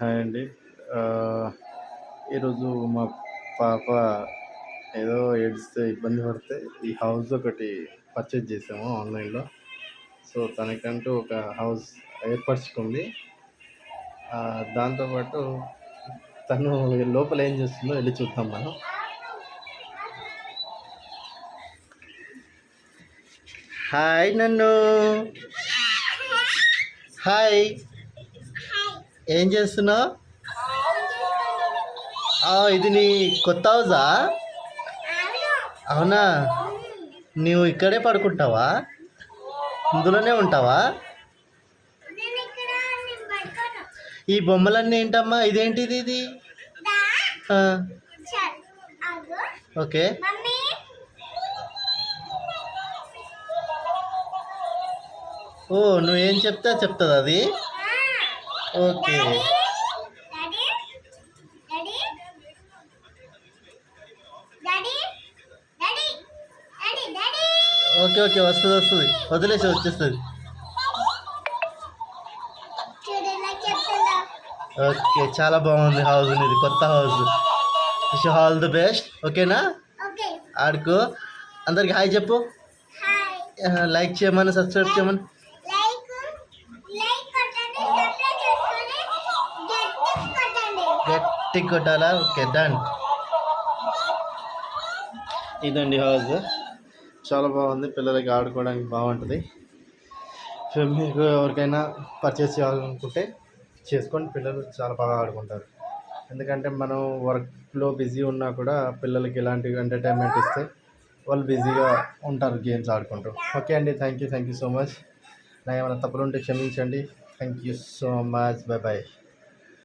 Hi అండి. ఈరోజు మా పాప ఏదో ఏడిస్తే ఇబ్బంది పడితే ఈ హౌస్ ఒకటి పర్చేజ్ చేసాము ఆన్లైన్‌లో. సో, తనకంటూ ఒక హౌస్ ఏర్పరచుకుంది. దాంతో పాటు తను లోపల ఏం చేస్తుందో ఎళ్లి చూద్దాం మనం. హాయ్ నన్ను. హాయ్. ఏం చేస్తున్నావు? ఇది నీ కొత్త హౌసా? అవునా? నువ్వు ఇక్కడే పడుకుంటావా? ఇందులోనే ఉంటావా? ఈ బొమ్మలన్నీ ఏంటమ్మా? ఇదేంటిది ఇది? ఓకే. ఓ, నువ్వేం చెప్తే చెప్తుంది అది. ఓకే. ఓకే ఓకే, వస్తుంది వదిలేసి వచ్చేస్తుంది. ఓకే, చాలా బాగుంది హౌస్. ఇది కొత్త house. Wish all the best. ఓకేనా? ఆడుకో. అందరికి హాయ్ చెప్పు. లైక్ చేయమని, సబ్స్క్రైబ్ చేయమని. గట్టి కొట్టాలా? Okay, done. ఇదండి హౌస్. చాలా బాగుంది, పిల్లలకి ఆడుకోవడానికి బాగుంటుంది. సో మీకు ఎవరికైనా పర్చేస్ చేయాలనుకుంటే చేసుకోండి. పిల్లలు చాలా బాగా ఆడుకుంటారు. ఎందుకంటే మనం వర్క్లో బిజీ ఉన్నా కూడా పిల్లలకి ఇలాంటి ఎంటర్టైన్మెంట్ ఇస్తే వాళ్ళు బిజీగా ఉంటారు గేమ్స్ ఆడుకుంటూ. ఓకే అండి, థ్యాంక్ యూ సో మచ్. నా ఏమైనా తప్పులు ఉంటే క్షమించండి. Thank you so much. Bye bye.